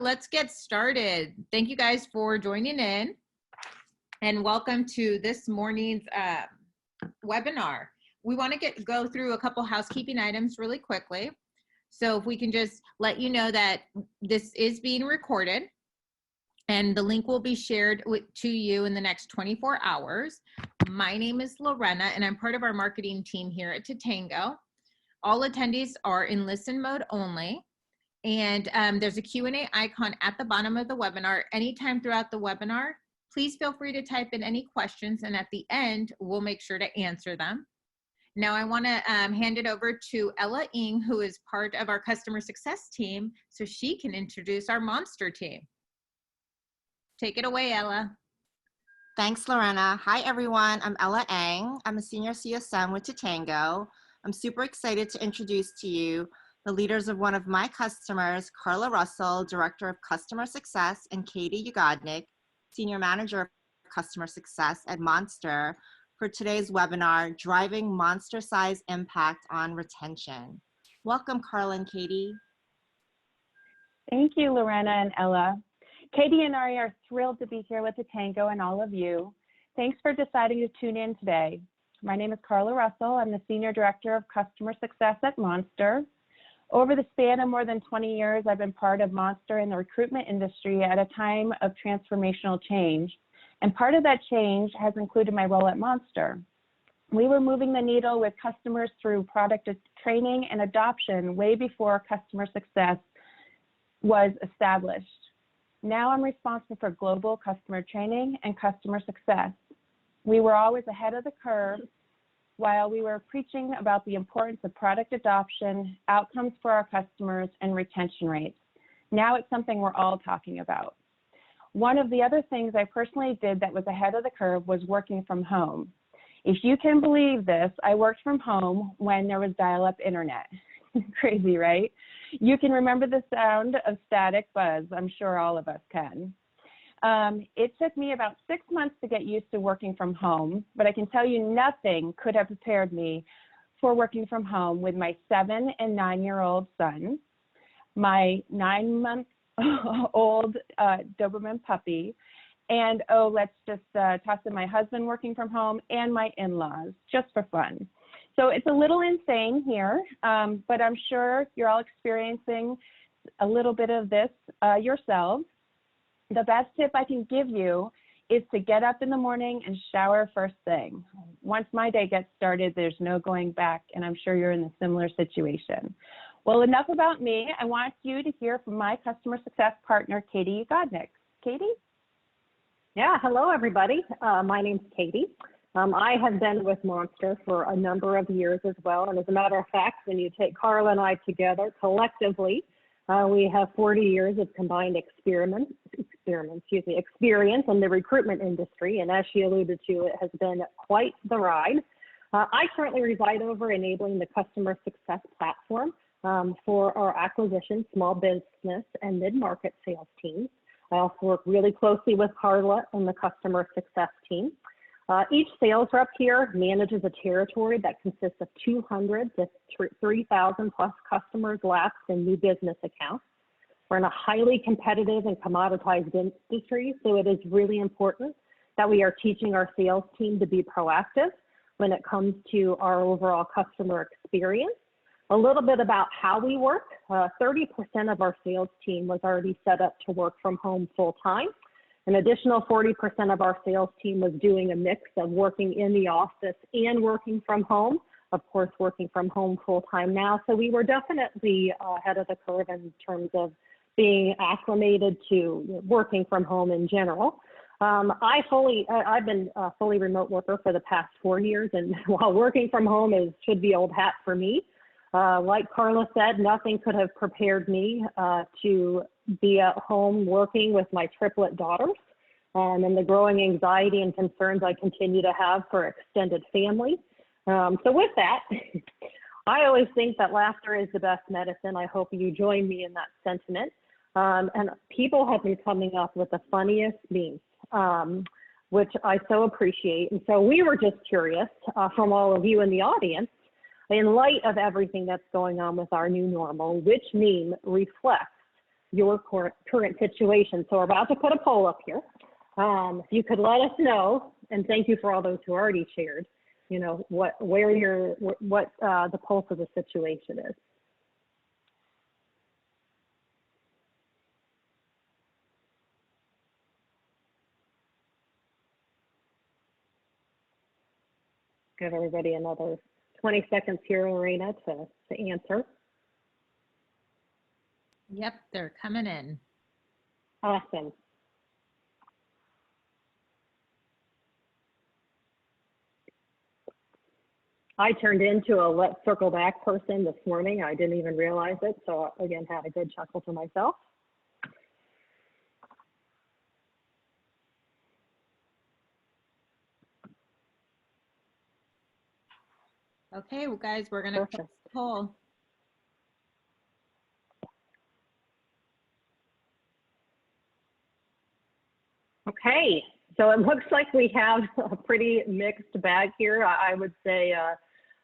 Let's get started. Thank you guys for joining in and welcome to this morning's webinar. We want to go through a couple housekeeping items really quickly. So if we can just let you know that this is being recorded and the link will be shared to you in the next 24 hours. My name is Lorena and I'm part of our marketing team here at Totango. All attendees are in listen mode only. And there's a Q&A icon at the bottom of the webinar. Anytime throughout the webinar, please feel free to type in any questions, and at the end, we'll make sure to answer them. Now I want to hand it over to Ella Ng, who is part of our customer success team, so she can introduce our Monster team. Take it away, Ella. Thanks, Lorena. Hi, everyone. I'm Ella Ng. I'm a senior CSM with Totango. I'm super excited to introduce to you the leaders of one of my customers, Carla Russell, Director of Customer Success, and Katie Ugodnik, Senior Manager of Customer Success at Monster, for today's webinar, Driving Monster-Size Impact on Retention. Welcome, Carla and Katie. Thank you, Lorena and Ella. Katie and I are thrilled to be here with Totango and all of you. Thanks for deciding to tune in today. My name is Carla Russell. I'm the Senior Director of Customer Success at Monster. Over the span of more than 20 years, I've been part of Monster in the recruitment industry at a time of transformational change. And part of that change has included my role at Monster. We were moving the needle with customers through product training and adoption way before customer success was established. Now I'm responsible for global customer training and customer success. We were always ahead of the curve while we were preaching about the importance of product adoption, outcomes for our customers, and retention rates. Now it's something we're all talking about. One of the other things I personally did that was ahead of the curve was working from home. If you can believe this, I worked from home when there was dial-up internet. Crazy, right? You can remember the sound of static buzz. I'm sure all of us can. It took me about 6 months to get used to working from home, but I can tell you nothing could have prepared me for working from home with my 7- and 9-year-old sons, my 9-month-old Doberman puppy, and let's just toss in my husband working from home and my in-laws, just for fun. So it's a little insane here, but I'm sure you're all experiencing a little bit of this yourselves. The best tip I can give you is to get up in the morning and shower first thing. Once my day gets started, there's no going back, and I'm sure you're in a similar situation. Well, enough about me. I want you to hear from my customer success partner, Katie Ugodnik. Katie? Yeah, hello, everybody. My name's Katie. I have been with Monster for a number of years as well, and as a matter of fact, when you take Carla and I together collectively, we have 40 years of combined experience in the recruitment industry, and as she alluded to, it has been quite the ride. I currently reside over enabling the customer success platform for our acquisition, small business, and mid-market sales teams. I also work really closely with Carla and the customer success team. Each sales rep here manages a territory that consists of 200 to 3,000 plus customers lapsed in new business accounts. We're in a highly competitive and commoditized industry, so it is really important that we are teaching our sales team to be proactive when it comes to our overall customer experience. A little bit about how we work. 30% of our sales team was already set up to work from home full time. An additional 40% of our sales team was doing a mix of working in the office and working from home. Of course, working from home full time now. So we were definitely ahead of the curve in terms of being acclimated to working from home in general. I've been a fully remote worker for the past 4 years, and while working from home should be old hat for me, like Carla said, nothing could have prepared me to be at home working with my triplet daughters, and the growing anxiety and concerns I continue to have for extended family. So with that, I always think that laughter is the best medicine. I hope you join me in that sentiment. And people have been coming up with the funniest memes, which I so appreciate. And so we were just curious from all of you in the audience, in light of everything that's going on with our new normal, which meme reflects your current situation. So we're about to put a poll up here. If you could let us know, and thank you for all those who already shared, you know, what the pulse of the situation is. Give everybody another 20 seconds here, Lorena, to answer. Yep, they're coming in. Awesome. I turned into a let's circle back person this morning. I didn't even realize it. So again, had a good chuckle to myself. Okay, well, guys, we're going to close the poll. Okay, so it looks like we have a pretty mixed bag here. I would say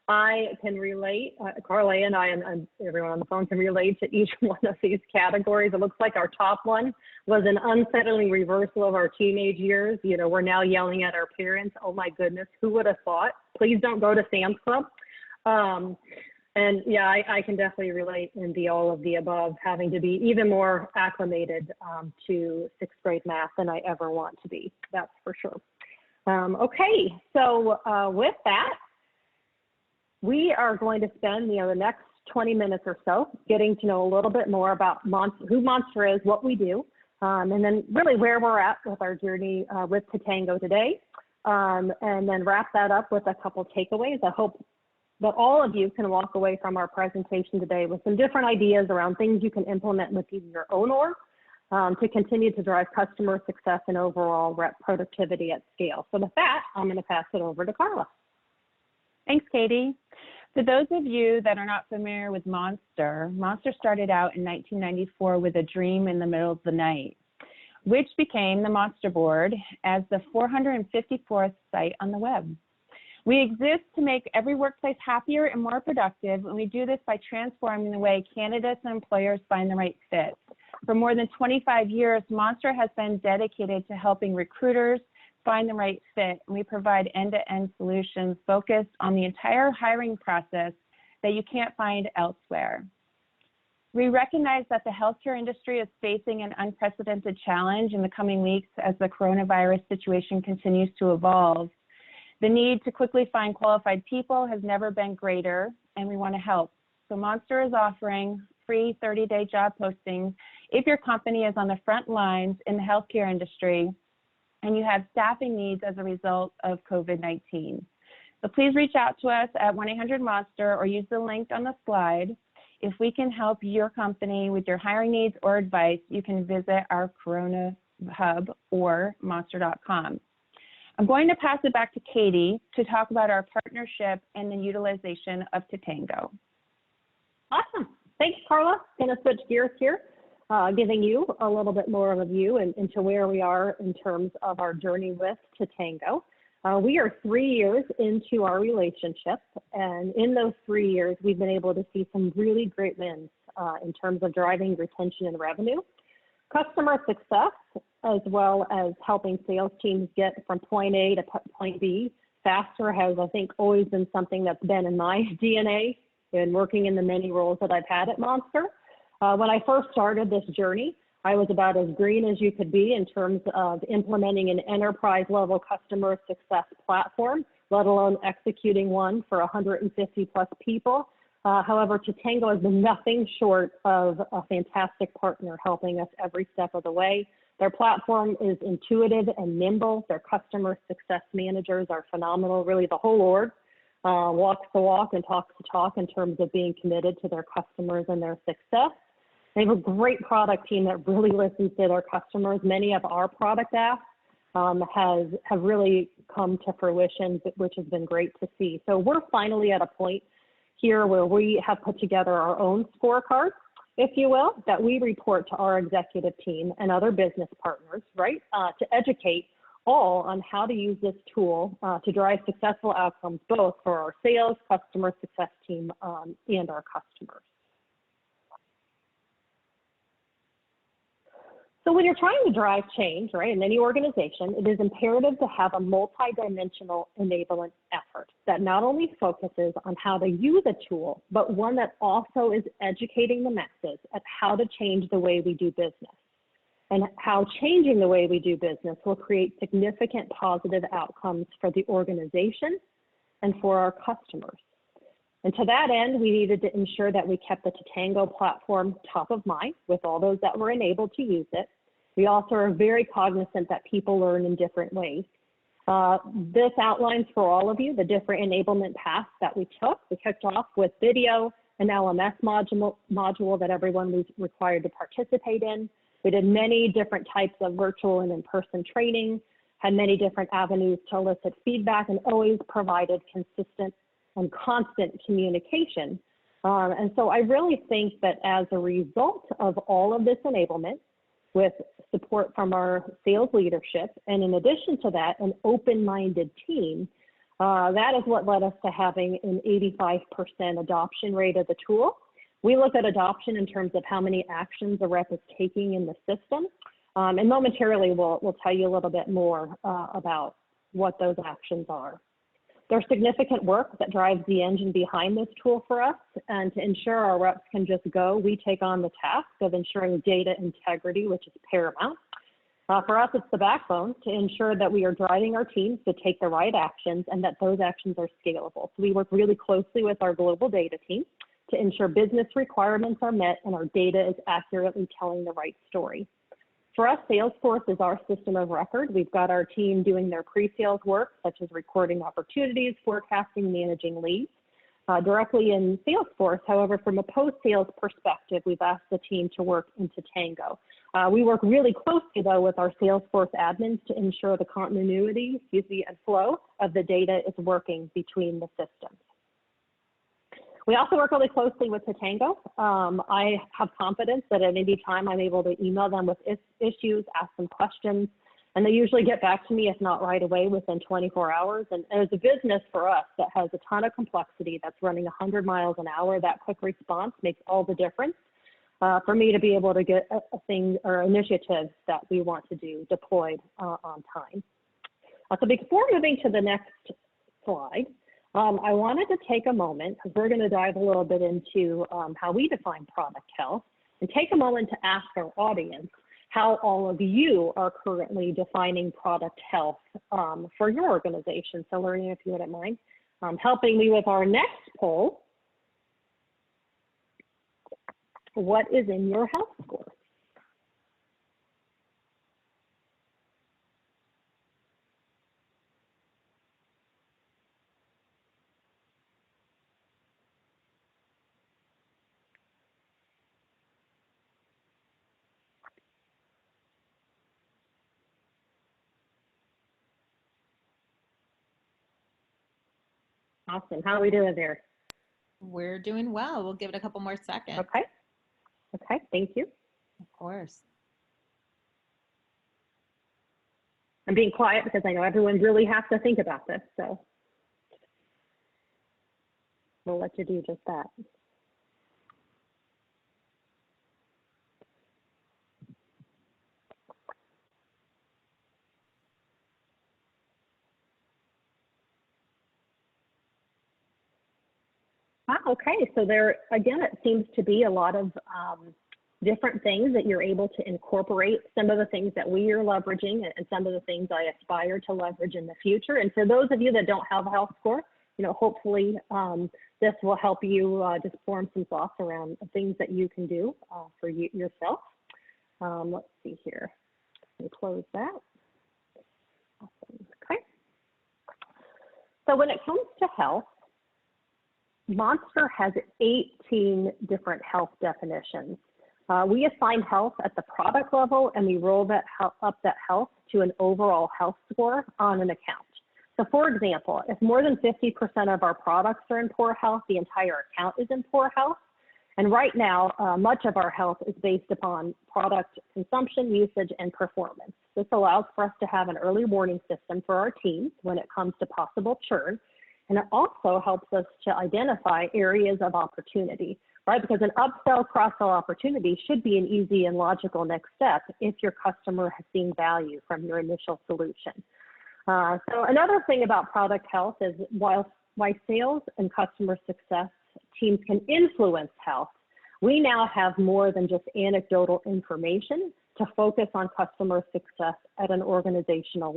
I can relate, Carla and I and everyone on the phone can relate to each one of these categories. It looks like our top one was an unsettling reversal of our teenage years. You know, we're now yelling at our parents. Oh my goodness, who would have thought? Please don't go to Sam's Club. And yeah, I can definitely relate in the all of the above, having to be even more acclimated to sixth grade math than I ever want to be. That's for sure. Okay, so with that, we are going to spend the next 20 minutes or so getting to know a little bit more about who Monster is, what we do, and then really where we're at with our journey with Totango today, and then wrap that up with a couple takeaways. I hope that all of you can walk away from our presentation today with some different ideas around things you can implement within your own org to continue to drive customer success and overall rep productivity at scale. So with that, I'm going to pass it over to Carla. Thanks, Katie. For those of you that are not familiar with Monster, Monster started out in 1994 with a dream in the middle of the night, which became the Monster Board as the 454th site on the web. We exist to make every workplace happier and more productive, and we do this by transforming the way candidates and employers find the right fit. For more than 25 years, Monster has been dedicated to helping recruiters find the right fit, and we provide end-to-end solutions focused on the entire hiring process that you can't find elsewhere. We recognize that the healthcare industry is facing an unprecedented challenge in the coming weeks as the coronavirus situation continues to evolve. The need to quickly find qualified people has never been greater, and we want to help. So Monster is offering free 30-day job postings if your company is on the front lines in the healthcare industry and you have staffing needs as a result of COVID-19. So please reach out to us at 1-800-MONSTER or use the link on the slide. If we can help your company with your hiring needs or advice, you can visit our Corona Hub or monster.com. I'm going to pass it back to Katie to talk about our partnership and the utilization of Totango. Awesome. Thanks, Carla. Going to switch gears here, giving you a little bit more of a view into where we are in terms of our journey with Totango. We are 3 years into our relationship, and in those 3 years, we've been able to see some really great wins in terms of driving retention and revenue, customer success, as well as helping sales teams get from point A to point B faster has, I think, always been something that's been in my DNA and working in the many roles that I've had at Monster. When I first started this journey, I was about as green as you could be in terms of implementing an enterprise level customer success platform, let alone executing one for 150 plus people. However, Totango has been nothing short of a fantastic partner helping us every step of the way. Their platform is intuitive and nimble. Their customer success managers are phenomenal. Really, the whole org walks the walk and talks the talk in terms of being committed to their customers and their success. They have a great product team that really listens to their customers. Many of our product apps have really come to fruition, which has been great to see. So we're finally at a point here where we have put together our own scorecard, if you will, that we report to our executive team and other business partners, right, to educate all on how to use this tool to drive successful outcomes, both for our sales, customer success team, and our customers. So when you're trying to drive change, right, in any organization, it is imperative to have a multidimensional enablement effort that not only focuses on how to use a tool, but one that also is educating the masses at how to change the way we do business, and how changing the way we do business will create significant positive outcomes for the organization and for our customers. And to that end, we needed to ensure that we kept the Totango platform top of mind with all those that were enabled to use it. We also are very cognizant that people learn in different ways. This outlines for all of you the different enablement paths that we took. We kicked off with video, an LMS module that everyone was required to participate in. We did many different types of virtual and in-person training, had many different avenues to elicit feedback, and always provided consistent and constant communication. And so I really think that as a result of all of this enablement, with support from our sales leadership, and in addition to that, an open-minded team, that is what led us to having an 85% adoption rate of the tool. We look at adoption in terms of how many actions a rep is taking in the system. And momentarily, we'll tell you a little bit more about what those actions are. There's significant work that drives the engine behind this tool for us, and to ensure our reps can just go, we take on the task of ensuring data integrity, which is paramount. For us, it's the backbone to ensure that we are driving our teams to take the right actions and that those actions are scalable. So we work really closely with our global data team to ensure business requirements are met and our data is accurately telling the right story. For us, Salesforce is our system of record. We've got our team doing their pre-sales work, such as recording opportunities, forecasting, managing leads, directly in Salesforce. However, from a post-sales perspective, we've asked the team to work into Tango. We work really closely, though, with our Salesforce admins to ensure the continuity, and flow of the data is working between the systems. We also work really closely with Totango. I have confidence that at any time I'm able to email them with issues, ask them questions, and they usually get back to me, if not right away, within 24 hours. And as a business for us that has a ton of complexity, that's running 100 miles an hour, that quick response makes all the difference for me to be able to get a thing or initiatives that we want to do deployed on time. So before moving to the next slide, I wanted to take a moment, because we're going to dive a little bit into how we define product health, and take a moment to ask our audience how all of you are currently defining product health for your organization. So Lorena, if you wouldn't mind helping me with our next poll. What is in your health score? Awesome. How are we doing there? We're doing well. We'll give it a couple more seconds. Okay. Okay. Thank you. Of course. I'm being quiet because I know everyone really has to think about this, so we'll let you do just that. Okay, so there, again, it seems to be a lot of different things that you're able to incorporate, some of the things that we are leveraging and some of the things I aspire to leverage in the future. And for those of you that don't have a health score, hopefully this will help you just form some thoughts around things that you can do for yourself. Let's see here. Let me close that. Awesome. Okay. So when it comes to health, Monster has 18 different health definitions. We assign health at the product level, and we roll up that health to an overall health score on an account. So for example, if more than 50% of our products are in poor health, the entire account is in poor health. And right now, much of our health is based upon product consumption, usage, and performance. This allows for us to have an early warning system for our teams when it comes to possible churn. And it also helps us to identify areas of opportunity. right? Because an upsell, cross-sell opportunity should be an easy and logical next step if your customer has seen value from your initial solution. So another thing about product health is why sales and customer success teams can influence health, we now have more than just anecdotal information to focus on customer success at an organizational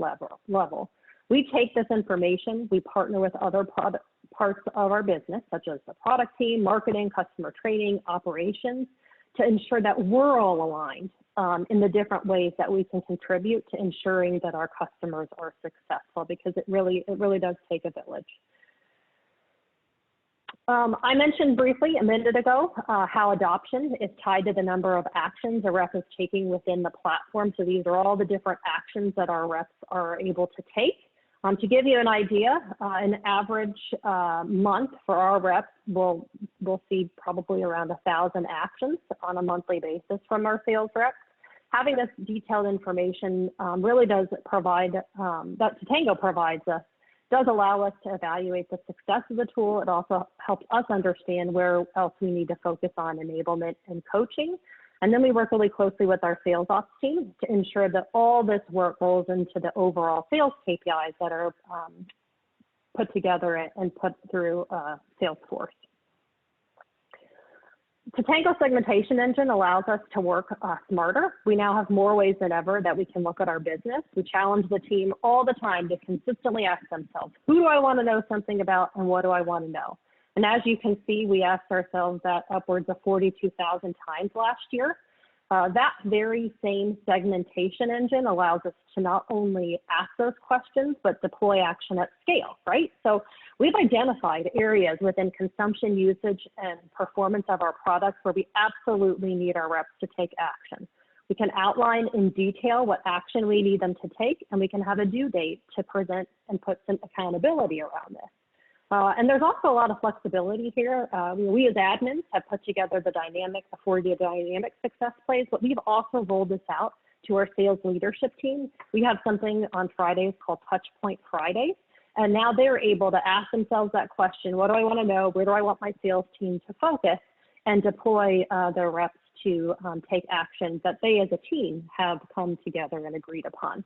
level. We take this information, we partner with other parts of our business, such as the product team, marketing, customer training, operations, to ensure that we're all aligned in the different ways that we can contribute to ensuring that our customers are successful, because it really does take a village. I mentioned briefly a minute ago how adoption is tied to the number of actions a rep is taking within the platform. So these are all the different actions that our reps are able to take. To give you an idea, an average month for our reps, we'll see probably around 1,000 actions on a monthly basis from our sales reps. Having this detailed information really does provide, that Totango provides us, does allow us to evaluate the success of the tool. It also helps us understand where else we need to focus on enablement and coaching. And then we work really closely with our sales ops team to ensure that all this work rolls into the overall sales KPIs that are put together and put through Salesforce. Totango segmentation engine allows us to work smarter. We now have more ways than ever that we can look at our business. We challenge the team all the time to consistently ask themselves, who do I want to know something about and what do I want to know? And as you can see, we asked ourselves that upwards of 42,000 times last year. That very same segmentation engine allows us to not only ask those questions, but deploy action at scale, right? So we've identified areas within consumption, usage, and performance of our products where we absolutely need our reps to take action. We can outline in detail what action we need them to take, and we can have a due date to present and put some accountability around this. And there's also a lot of flexibility here. We as admins have put together the dynamic success plays, but we've also rolled this out to our sales leadership team. We have something on Fridays called Touchpoint Fridays, and now they're able to ask themselves that question, what do I want to know, where do I want my sales team to focus, and deploy their reps to take action that they as a team have come together and agreed upon.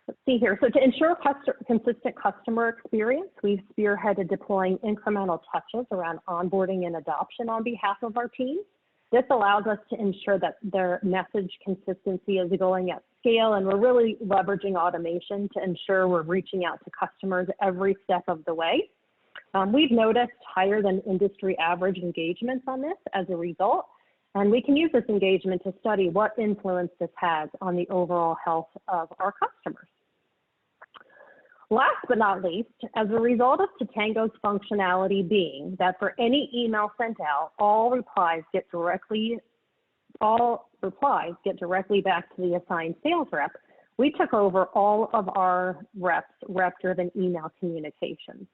Let's see here. So to ensure consistent customer experience, we've spearheaded deploying incremental touches around onboarding and adoption on behalf of our teams. This allows us to ensure that their message consistency is going at scale, and we're really leveraging automation to ensure we're reaching out to customers every step of the way. We've noticed higher than industry average engagements on this as a result, and we can use this engagement to study what influence this has on the overall health of our customers. Last but not least, as a result of Totango's functionality being that for any email sent out, all replies get directly back to the assigned sales rep, we took over all of our rep-driven email communications.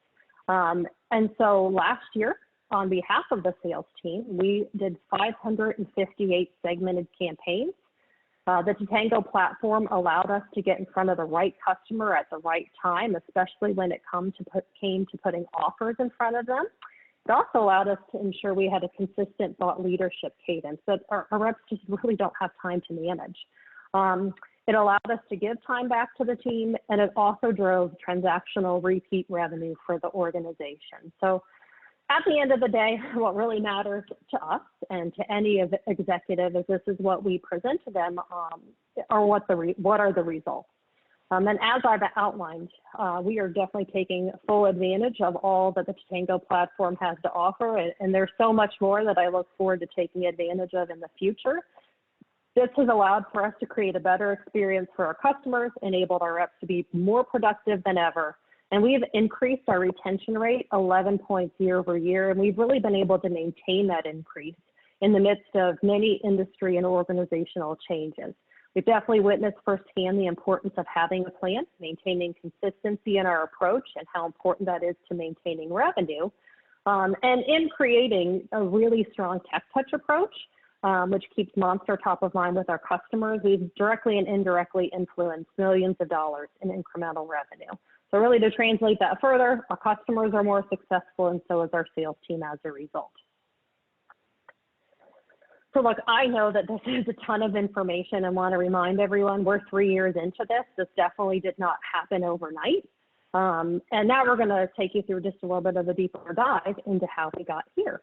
And so last year, on behalf of the sales team, we did 558 segmented campaigns. The Totango platform allowed us to get in front of the right customer at the right time, especially when it came to putting offers in front of them. It also allowed us to ensure we had a consistent thought leadership cadence that our reps just really don't have time to manage. It allowed us to give time back to the team, and it also drove transactional repeat revenue for the organization. So at the end of the day, what really matters to us and to any of the executives is this is what we present to them, or what are the results. And as I've outlined, we are definitely taking full advantage of all that the Tango platform has to offer, and there's so much more that I look forward to taking advantage of in the future. This has allowed for us to create a better experience for our customers, enabled our reps to be more productive than ever, and we've increased our retention rate 11 points year over year, and we've really been able to maintain that increase in the midst of many industry and organizational changes. We've definitely witnessed firsthand the importance of having a plan, maintaining consistency in our approach, and how important that is to maintaining revenue, and in creating a really strong tech touch approach, which keeps Monster top of mind with our customers. We've directly and indirectly influenced millions of dollars in incremental revenue. So really, to translate that further, our customers are more successful, and so is our sales team as a result. So look, I know that this is a ton of information and want to remind everyone we're 3 years into this. This definitely did not happen overnight. And now we're going to take you through just a little bit of a deeper dive into how we got here.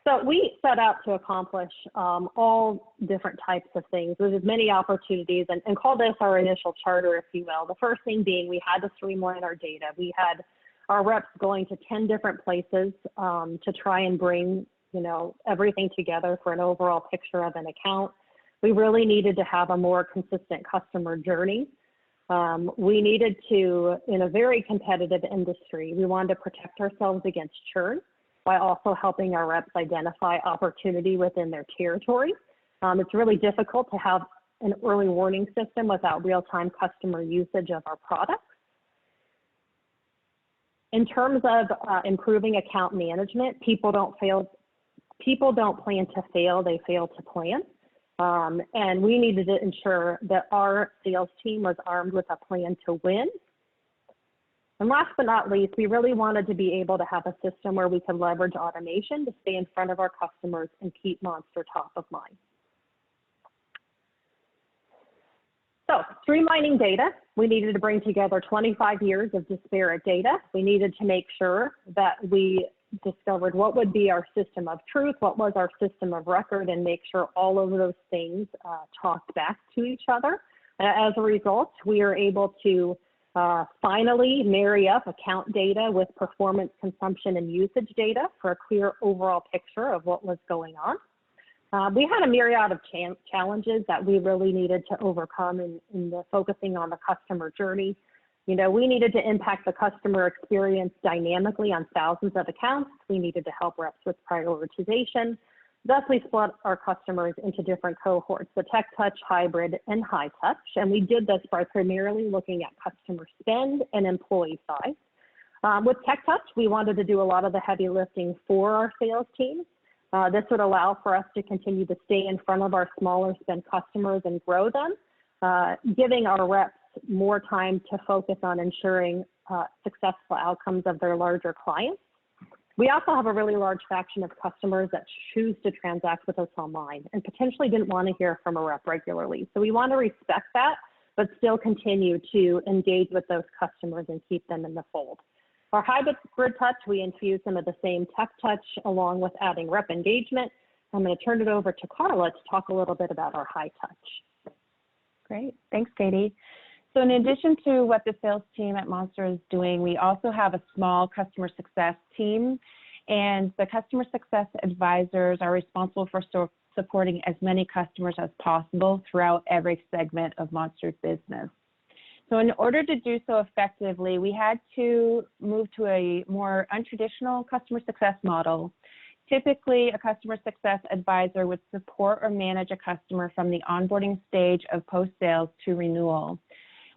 So we set out to accomplish all different types of things with as many opportunities and call this our initial charter, if you will. The first thing being we had to streamline our data. We had our reps going to 10 different places to try and bring, everything together for an overall picture of an account. We really needed to have a more consistent customer journey. We needed to, in a very competitive industry, we wanted to protect ourselves against churn by also helping our reps identify opportunity within their territory. It's really difficult to have an early warning system without real-time customer usage of our products. In terms of improving account management, people don't plan to fail, they fail to plan. And we needed to ensure that our sales team was armed with a plan to win. And last but not least, we really wanted to be able to have a system where we could leverage automation to stay in front of our customers and keep Monster top of mind. So streamlining data, we needed to bring together 25 years of disparate data. We needed to make sure that we discovered what would be our system of truth, what was our system of record, and make sure all of those things talked back to each other. As a result, we are able to finally marry up account data with performance, consumption, and usage data for a clear overall picture of what was going on. We had a myriad of challenges that we really needed to overcome in the focusing on the customer journey. We needed to impact the customer experience dynamically on thousands of accounts. We needed to help reps with prioritization. Thus, we split our customers into different cohorts, the tech touch, hybrid, and high touch. And we did this by primarily looking at customer spend and employee size. With tech touch, we wanted to do a lot of the heavy lifting for our sales teams. This would allow for us to continue to stay in front of our smaller spend customers and grow them, giving our reps more time to focus on ensuring successful outcomes of their larger clients. We also have a really large faction of customers that choose to transact with us online and potentially didn't want to hear from a rep regularly. So we want to respect that, but still continue to engage with those customers and keep them in the fold. Our hybrid touch, we infuse some of the same tech touch along with adding rep engagement. I'm going to turn it over to Carla to talk a little bit about our high touch. Great, thanks, Katie. So in addition to what the sales team at Monster is doing, we also have a small customer success team, and the customer success advisors are responsible for supporting as many customers as possible throughout every segment of Monster's business. So in order to do so effectively, we had to move to a more untraditional customer success model. Typically, a customer success advisor would support or manage a customer from the onboarding stage of post-sales to renewal.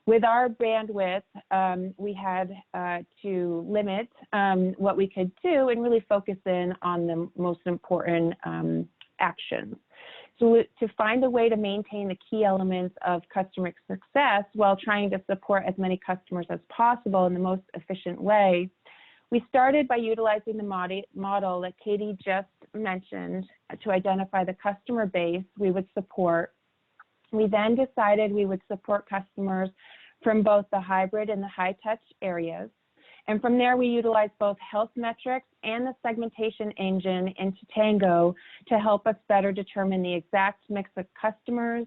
With our bandwidth, we had to limit what we could do and really focus in on the most important actions. So to find a way to maintain the key elements of customer success while trying to support as many customers as possible in the most efficient way, we started by utilizing the model that Katie just mentioned to identify the customer base we would support. We then decided we would support customers from both the hybrid and the high touch areas. And from there, we utilized both health metrics and the segmentation engine into Tango to help us better determine the exact mix of customers,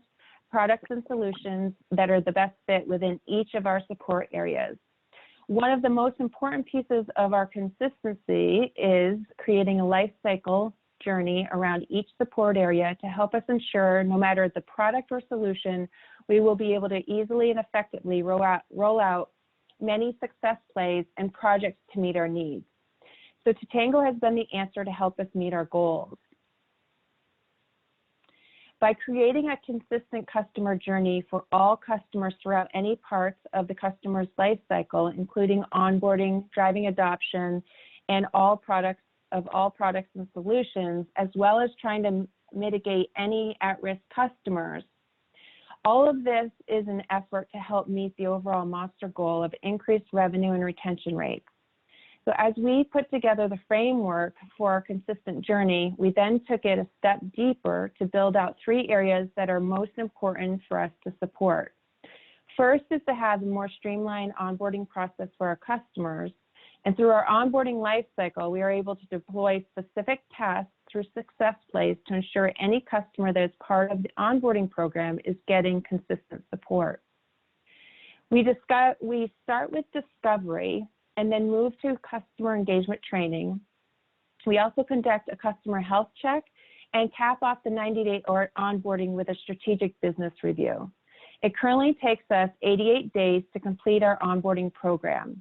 products, and solutions that are the best fit within each of our support areas. One of the most important pieces of our consistency is creating a life cycle journey around each support area to help us ensure no matter the product or solution, we will be able to easily and effectively roll out many success plays and projects to meet our needs. So Totango has been the answer to help us meet our goals. By creating a consistent customer journey for all customers throughout any parts of the customer's life cycle, including onboarding, driving adoption, and all products and solutions, as well as trying to mitigate any at-risk customers. All of this is an effort to help meet the overall Monster goal of increased revenue and retention rates. So as we put together the framework for our consistent journey, we then took it a step deeper to build out 3 areas that are most important for us to support. First is to have a more streamlined onboarding process for our customers. And through our onboarding lifecycle, we are able to deploy specific tasks through success plays to ensure any customer that is part of the onboarding program is getting consistent support. We start with discovery and then move to customer engagement training. We also conduct a customer health check and cap off the 90-day onboarding with a strategic business review. It currently takes us 88 days to complete our onboarding program.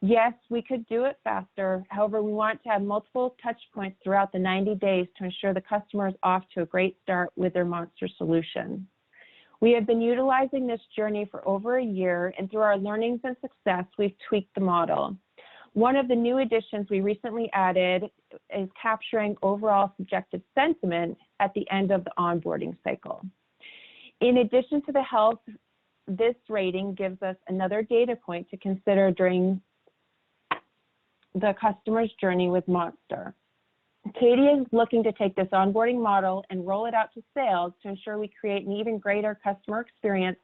Yes, we could do it faster. However, we want to have multiple touch points throughout the 90 days to ensure the customer is off to a great start with their Monster solution. We have been utilizing this journey for over a year, and through our learnings and success, we've tweaked the model. One of the new additions we recently added is capturing overall subjective sentiment at the end of the onboarding cycle. In addition to the health, this rating gives us another data point to consider during the customer's journey with Monster. Katie is looking to take this onboarding model and roll it out to sales to ensure we create an even greater customer experience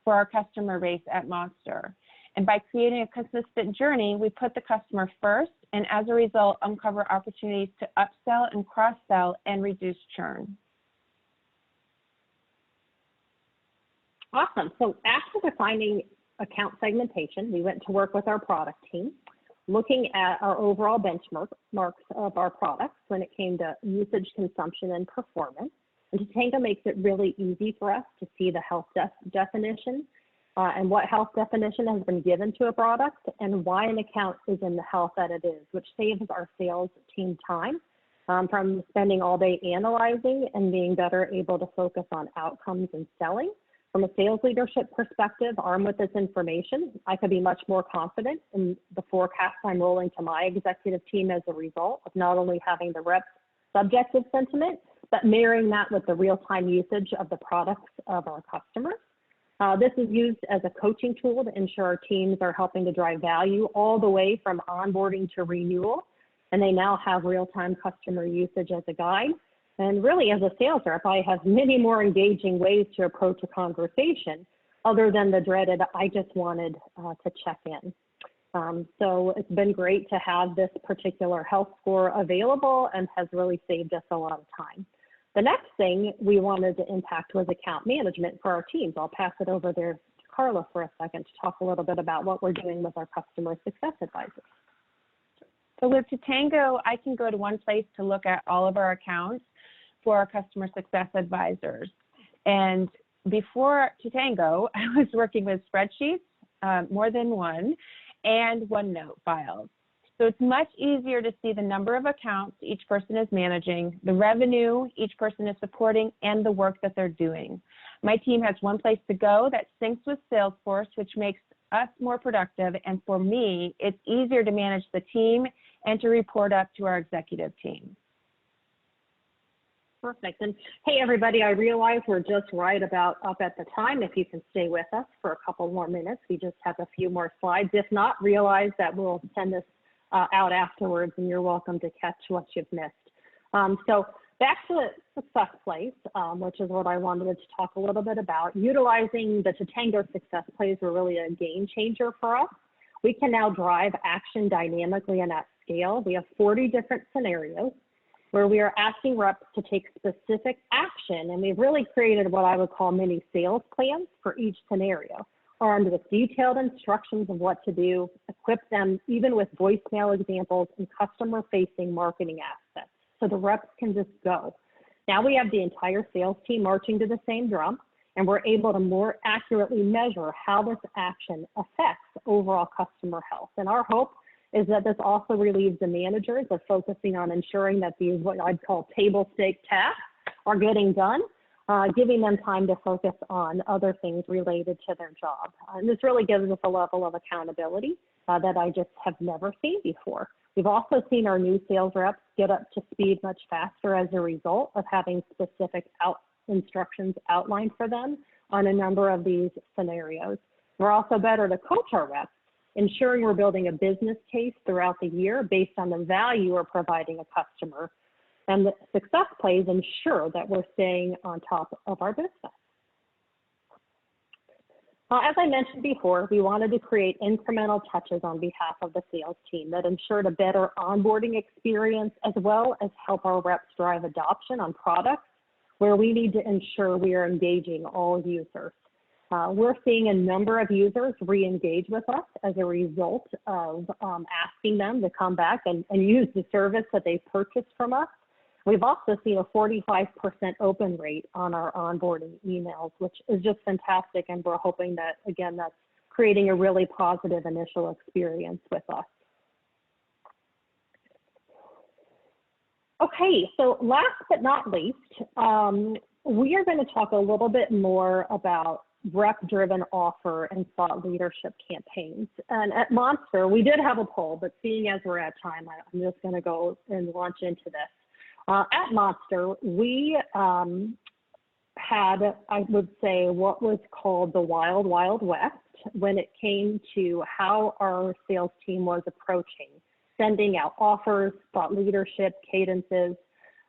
for our customer base at Monster. And by creating a consistent journey, we put the customer first, and as a result, uncover opportunities to upsell and cross-sell and reduce churn. Awesome. So after defining account segmentation, we went to work with our product team, looking at our overall benchmarks of our products when it came to usage, consumption, and performance. And Totango makes it really easy for us to see the health definition and what health definition has been given to a product and why an account is in the health that it is, which saves our sales team time from spending all day analyzing and being better able to focus on outcomes and selling. From a sales leadership perspective, armed with this information, I could be much more confident in the forecast I'm rolling to my executive team as a result of not only having the rep's subjective sentiment, but marrying that with the real-time usage of the products of our customers. This is used as a coaching tool to ensure our teams are helping to drive value all the way from onboarding to renewal, and they now have real-time customer usage as a guide. And really, as a sales rep, I have many more engaging ways to approach a conversation other than the dreaded, I just wanted to check in. So it's been great to have this particular health score available and has really saved us a lot of time. The next thing we wanted to impact was account management for our teams. I'll pass it over there to Carla for a second to talk a little bit about what we're doing with our customer success advisors. So with Totango, I can go to one place to look at all of our accounts for our customer success advisors. And before Totango, I was working with spreadsheets, more than one, and OneNote files. So it's much easier to see the number of accounts each person is managing, the revenue each person is supporting, and the work that they're doing. My team has one place to go that syncs with Salesforce, which makes us more productive. And for me, it's easier to manage the team and to report up to our executive team. Perfect. And hey, everybody, I realize we're just right about up at the time. If you can stay with us for a couple more minutes, we just have a few more slides. If not, realize that we'll send this out afterwards, and you're welcome to catch what you've missed. So back to Success Plays, which is what I wanted to talk a little bit about. Utilizing the Totango Success Plays were really a game changer for us. We can now drive action dynamically and at scale. We have 40 different scenarios where we are asking reps to take specific action, and we've really created what I would call mini sales plans for each scenario, armed with detailed instructions of what to do, equip them even with voicemail examples and customer-facing marketing assets, so the reps can just go. Now we have the entire sales team marching to the same drum, and we're able to more accurately measure how this action affects overall customer health. And our hope is that this also relieves the managers of focusing on ensuring that these, what I'd call table stake tasks, are getting done, giving them time to focus on other things related to their job. And this really gives us a level of accountability that I just have never seen before. We've also seen our new sales reps get up to speed much faster as a result of having specific instructions outlined for them on a number of these scenarios. We're also better to coach our reps ensuring we're building a business case throughout the year based on the value we're providing a customer. And the success plays ensure that we're staying on top of our business. As I mentioned before, we wanted to create incremental touches on behalf of the sales team that ensured a better onboarding experience, as well as help our reps drive adoption on products where we need to ensure we are engaging all users. We're seeing a number of users re-engage with us as a result of asking them to come back and use the service that they purchased from us. We've also seen a 45% open rate on our onboarding emails, which is just fantastic. And we're hoping that, again, that's creating a really positive initial experience with us. Okay, so last but not least, we are going to talk a little bit more about rep-driven offer and thought leadership campaigns. And at Monster, we did have a poll, but seeing as we're at time, I'm just going to go and launch into this. At Monster, we had, I would say, what was called the Wild Wild West when it came to how our sales team was approaching sending out offers, thought leadership, cadences.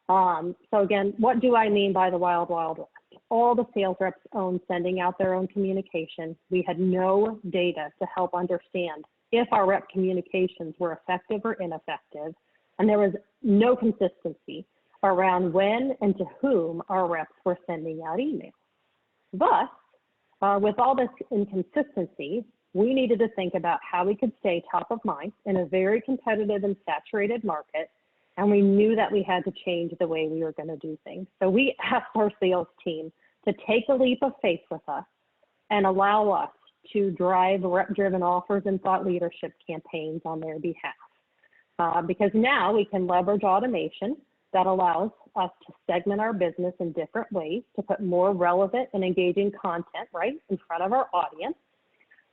So again, what do I mean by the Wild Wild West? All the sales reps owned sending out their own communication. We had no data to help understand if our rep communications were effective or ineffective. And there was no consistency around when and to whom our reps were sending out emails. Thus, with all this inconsistency, we needed to think about how we could stay top of mind in a very competitive and saturated market, and we knew that we had to change the way we were going to do things. So we asked our sales team to take a leap of faith with us and allow us to drive rep-driven offers and thought leadership campaigns on their behalf. Because now we can leverage automation that allows us to segment our business in different ways to put more relevant and engaging content right in front of our audience.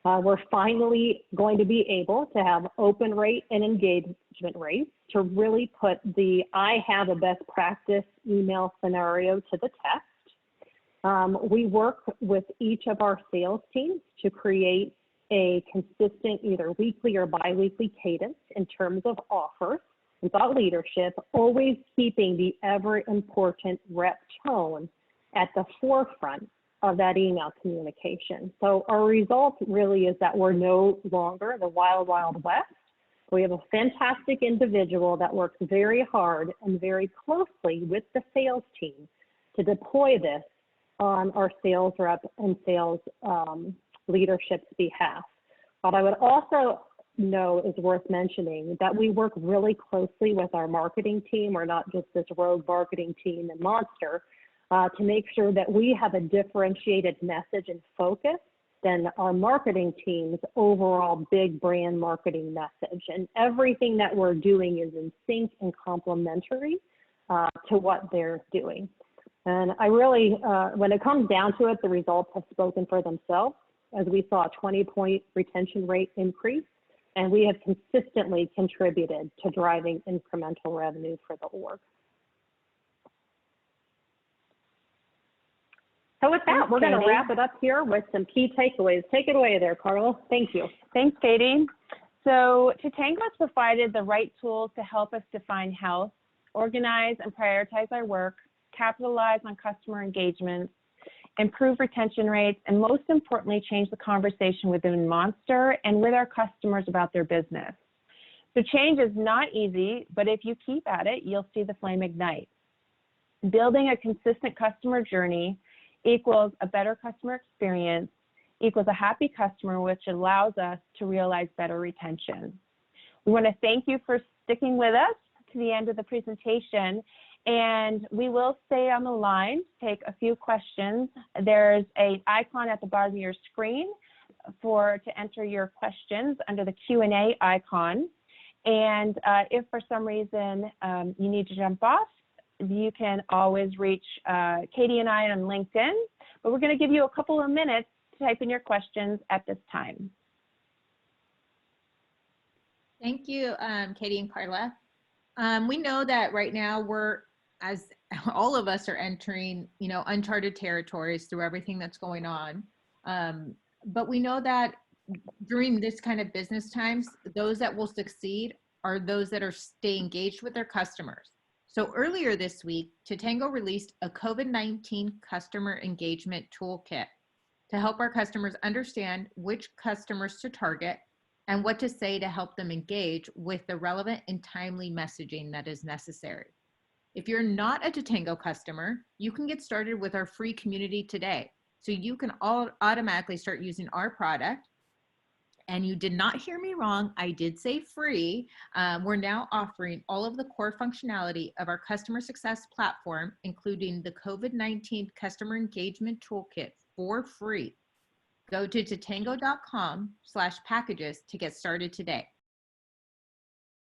We're finally going to be able to have open rate and engagement rates to really put the I have a best practice email scenario to the test. We work with each of our sales teams to create a consistent either weekly or bi-weekly cadence in terms of offers and thought leadership, always keeping the ever important rep tone at the forefront of that email communication. So our result really is that we're no longer the Wild Wild West. We have a fantastic individual that works very hard and very closely with the sales team to deploy this on our sales rep and sales leadership's behalf. But I would also know is worth mentioning that we work really closely with our marketing team. We're not just this rogue marketing team in Monster, to make sure that we have a differentiated message and focus than our marketing team's overall big brand marketing message. And everything that we're doing is in sync and complementary to what they're doing. And I really, when it comes down to it, the results have spoken for themselves, as we saw a 20-point retention rate increase, and we have consistently contributed to driving incremental revenue for the org. So with that, we're going to wrap it up here with some key takeaways. Take it away there, Carla. Thank you. Thanks, Katie. So Totango has provided the right tools to help us define health, organize and prioritize our work, capitalize on customer engagements, improve retention rates, and most importantly, change the conversation within Monster and with our customers about their business. So change is not easy, but if you keep at it, you'll see the flame ignite. Building a consistent customer journey equals a better customer experience, equals a happy customer, which allows us to realize better retention. We want to thank you for sticking with us to the end of the presentation, and we will stay on the line to take a few questions. There's an icon at the bottom of your screen to enter your questions under the Q&A icon. And if for some reason you need to jump off, you can always reach Katie and I on LinkedIn, but we're going to give you a couple of minutes to type in your questions at this time. Thank you, Katie and Carla. We know that right now we're, as all of us are entering, uncharted territories through everything that's going on. But we know that during this kind of business times, those that will succeed are those that are stay engaged with their customers. So earlier this week, Totango released a COVID-19 customer engagement toolkit to help our customers understand which customers to target and what to say to help them engage with the relevant and timely messaging that is necessary. If you're not a Totango customer, you can get started with our free community today. So you can all automatically start using our product. And you did not hear me wrong. I did say free. We're now offering all of the core functionality of our customer success platform, including the COVID-19 customer engagement toolkit for free. Go to totango.com/packages to get started today.